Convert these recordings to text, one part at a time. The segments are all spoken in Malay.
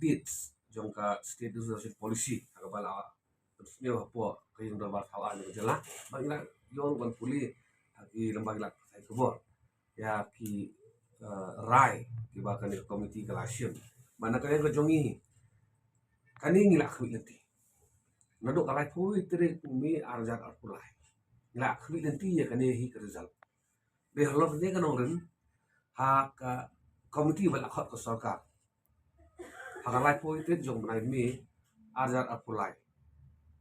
updates jongka state resolution policy akabala terusnya apa kayong dapat hawaan ng jala bagila yon ban puli ki lembaga saya kebor ya ki rai ki bakan komiti kelasyon mana kaya kejongi kani ngilak khwi nadok kalai pui tere kumi arjat arpulai ngilak khwi lenti ya kani hi result de halor ne kanoren ha ka komiti bal akhot ko sarkar hakalai pui tere jong banai mi arjat arpulai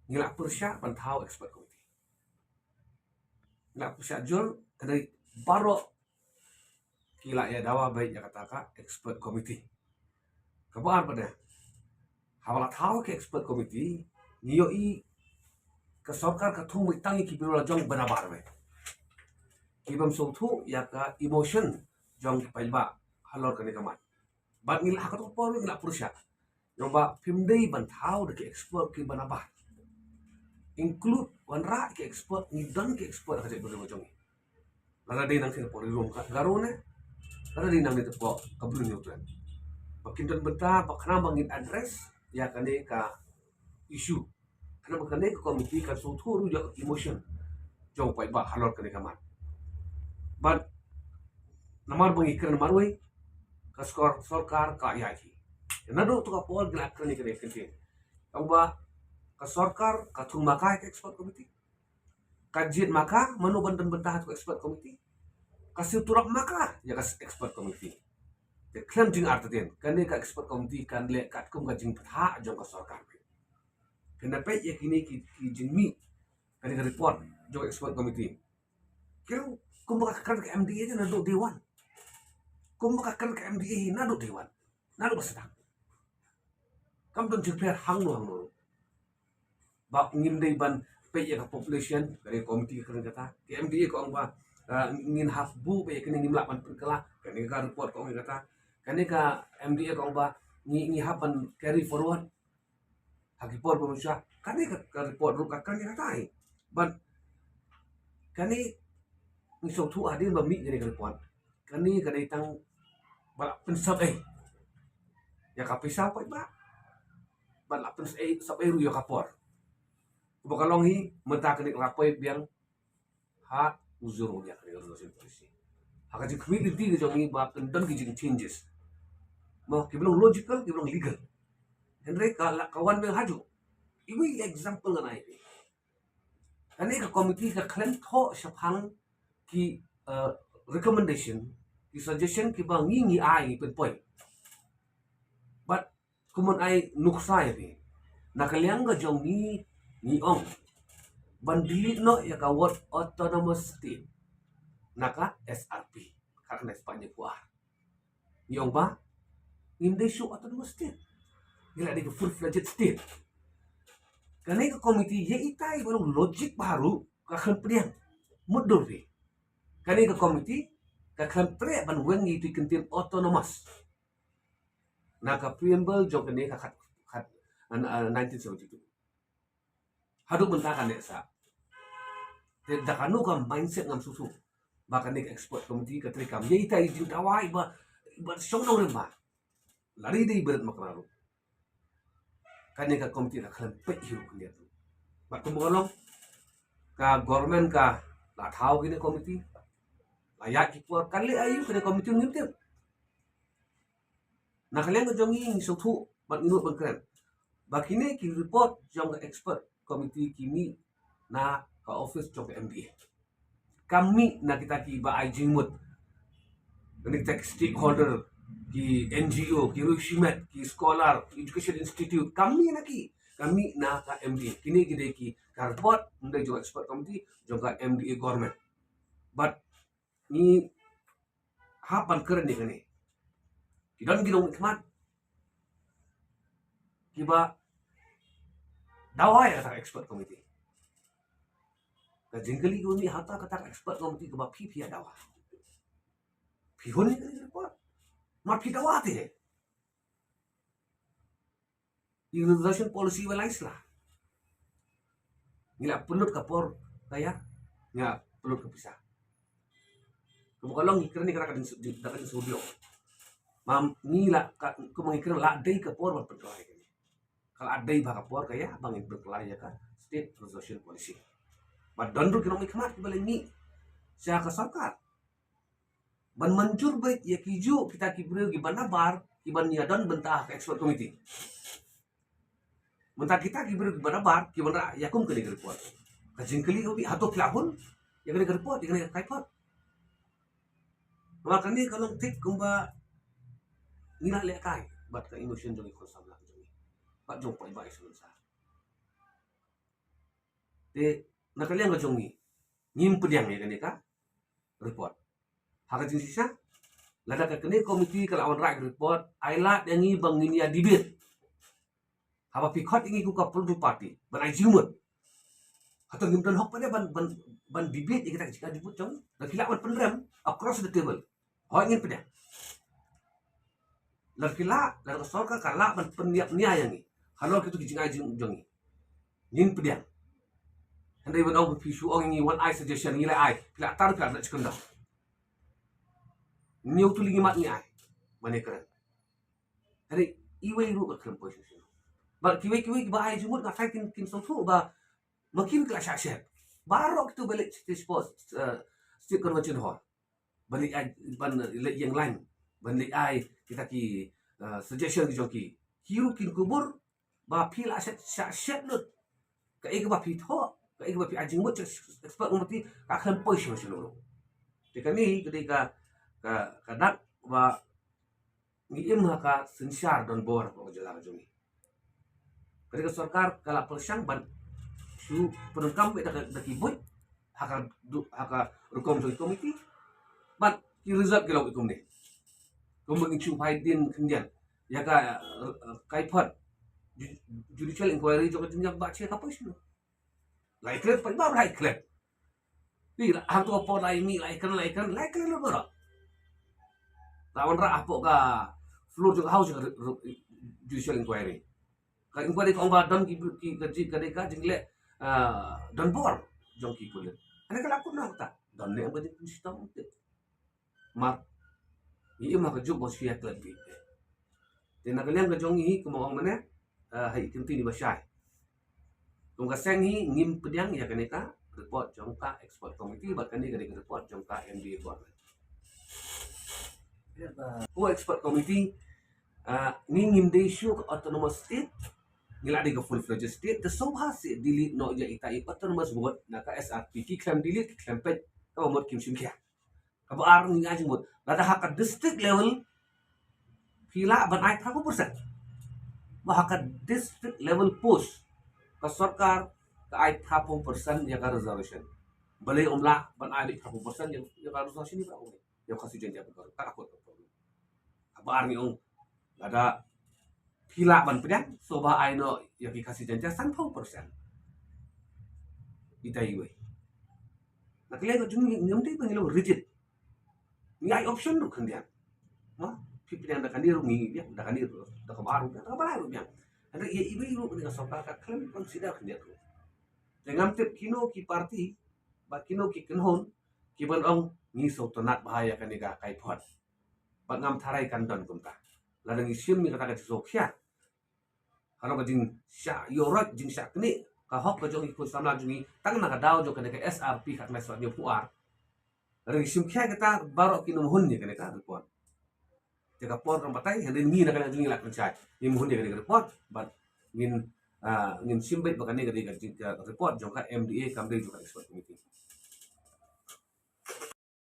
ngilak persya bantau expert komiti ngilak persya jol kani baro kila ya dawa baik ya katakan expert komiti kabar pada hawala tahu ke expert komiti niyo i ke sarkar ka thung mitang ki birola jong banabar me kibam songthu ya ka emotion jong pailba halor kani kamat bat ngila ka to por ngila purusya yoba pimdei ban tahu de ke expert ki banabar include wanra ke expert ni dan ke expert ka jebo jong lada dei nang ke por rum ka garone lada dei nang ni tepo kablu ni utran bakin dan benta bakna bangin address ya kani ka isu karena makanya ke komiti kan suatu rujuk emotion jauh pai bah halor kene kaman ban namar bangikran marwai ka skor sarkar ka yaji nado to ka pol glak kene kene kene ba ka sarkar ka thung makai ke expert komiti ka jit maka manu banten bentah ke expert komiti ka siturak maka ya ka expert komiti de klan jing artaten kane ka expert komiti kan le kat kum ka jing patha jong ka sarkar kenapa ya kini ki jingmi kani ka report jong expert committee kira kumbakakan ke MDA aja nado dewan kumbakakan ke MDA nado dewan nado bersedang kam don jikper hangno bak ngim ban pe ya population dari komiti keren kata ke MDA ko ang ba ngin half bu pe kini ngim lapan perkela kani ka report ko kata kani ka MDA ko ang ba ngi hapan carry forward hakipor pemerintah kani ka report ru kakkan ni katai ban kani ni tu adin ba mi kani ka report kani ka datang bala pensab ya kapisa pa ba bala pensab sab ru ya kapor bukalong hi menta kani lapoy biang ha uzur ya kani resolution policy haka ji community ke jongi ba kendan ki changes mau kiblong logical kiblong legal Henry kawan yang haju. Ini example kan ini. Karena ke komiti ke klaim tho syapang ki recommendation, ki suggestion ki bang ngi ai pen point. But kumun ai nuksai ni. Nakaliang ga jong ni ong. Bandili no ya ka word autonomous state. Naka SRP. Karena Spanya puah. Yung ba? Hindi siya autonomous state. Gila di full-fledged state. Karena ke komiti ya itai baru logik baru kakhan priang mudur fi. Karena ke komiti kakhan priang ban wengi itu kentin autonomous. Nah ka preamble jong kene kakat 1972. Hadu bentakan desa. Tidak kanu kam mindset ngam susu. Bahkan nek expert komiti ketrikam ya itai jing tawai ba syong dong remba. Lari dei berat maknaru. Kanya ka komiti na kalam pet hiu kuliah tu. Batu mengolong ka government ka la thau kini komiti layak ki puar kali ayu kini komiti ngintip. Nah kalian kejongi sutu mat minut bangkren. Bakine ki report jong expert komiti kimi na ka office jong MDA. Kami na kita ki ba ai jingmut. Ini tek stakeholder ki NGO, ki Rushimet, ki Scholar, ki Education Institute, kami na ka MDA. Kini kita ki report ndai jo expert committee juga MDA government. But ni hapan keren ni kani. Kidan gidong ikmat. Kiba dawai kata expert committee. Kajingkali ko ni hata kata expert committee kiba pipi dawa. Pihon ni report. Mapi dawati hai. Resolution policy walais lah. Ngila pelut kapor kaya ngila pelut kepisah. Kemukalong ikir ni kena kadang studio. mam ni la ko mangikir la dei ka por ban pelai kan kalau adai ba ka por kaya bangin pelai ya ka state resolution policy ba donru kino mikmat bale ni sia ka sarkar ban manjur bait ya kiju kita kibru gibana bar kiban ya don bentah ka expert committee mentah kita kibru gibana bar kibana yakum kene report ka jingkeli obi hato plahun ya kene report ya kene kaipot makanya kalau tik kumba nila le kai bat ka emotion jong ikon samla jong bat jong pai bai sun sa te nakalian ga jong ni ngim pediang ya kene ka report haka jing sisa lada ka kene komiti kalau on right report aila yangi bang ini debate haba pikot ingi ku kapul du party ban ai jumut atau ngim dan hok pada ban debate ya kita jika dibut jong da kila ban pendram across the table ho ingin pediang lakila dan sorka kala ban pendiap nia yang ni halo kitu kijing ai jing jong ni ngin pediang andai ban au pisu ong ni one eye suggestion ni lai ai kila tar ka nak cikenda niu tu lingi mat ni ai mane keren hari iwe ru ka keren posisi ba kiwe ba ai jumut ka kai kin so tu ba makin kala syashat barok tu balik sport state convention hall balik ai ban yang lain balik ai kita ki suggestion ki joki hiru kin kubur ba pil aset syashat lut ka ik ba pitho ka ik ba pi ajing mut expert ngati ka keren posisi seluruh tekan ni ketika kadak ba ngiem haka sensyar don bor ko jela jumi ketika sarkar kala pelsyang ban su penengkam beda kibut haka rukom jong komiti ban ki result ki law ikum ni kum ngi din kendian ya ka kaipot judicial inquiry jong tinjak ba che kapoi sino lai klet pa ba lai klet ni hang to po lai mi lai kan lo bora tawan ra apo ka floor jong house judicial inquiry ka inquiry ko ba don ki gaji ka jingle don bor jong ki kulit ana kala ko na ta don ne ba di sistem te ma i ma ka jub bos fiat lebih te na kalian ka jong hi ko mo mana hai tinti di basai tung ka seng hi ngim pediang ya kaneka report jong ka export committee ba kan ni ka report jong ka MDA board expert committee ngim de issue autonomous state ngila de full fledged state the sobha se delete no ya ita autonomous board na ka SRP ki claim delete claim pet ka mod kim sim kya ka ba ar ngi aji mod lada haka district level pila ban ai 30% ba haka district level post ka sarkar ka ai 30% ya ka reservation bale umla ban ai 30% ya ka reservation ni ba ya kasi janji apa tak aku kabar ni ong ada pila ban pedang soba aino ya kasih janji 30% ita iwe nak lihat jung nyamti pangilo rigid ni ai option ru kendian ma pipidang da kandiru ni dia da kandiru da kabaru da kabaru dia ada ya iwe ru ni ka soka ka klaim consider kendian ru dengan tip kino ki party ba kino ki kenhon ki ban ong ni so tonat bahaya kan ni ka kai pot ngam tharai kan don kumta ladang isim ni kata so khia kalau ka jing sya yorat jing sya kni ka hok ka jong ikut samla jungi tang na ka daw jo ka SRP ka na so ni puar ladang isim khia kata baro kinum hun ni kan ka report jaka por kan patai hen ni na kan jungi la kan chai ni mun ni kan report but ngin simbet bakan ni ka report jong ka MDA kam de jo ka expert committee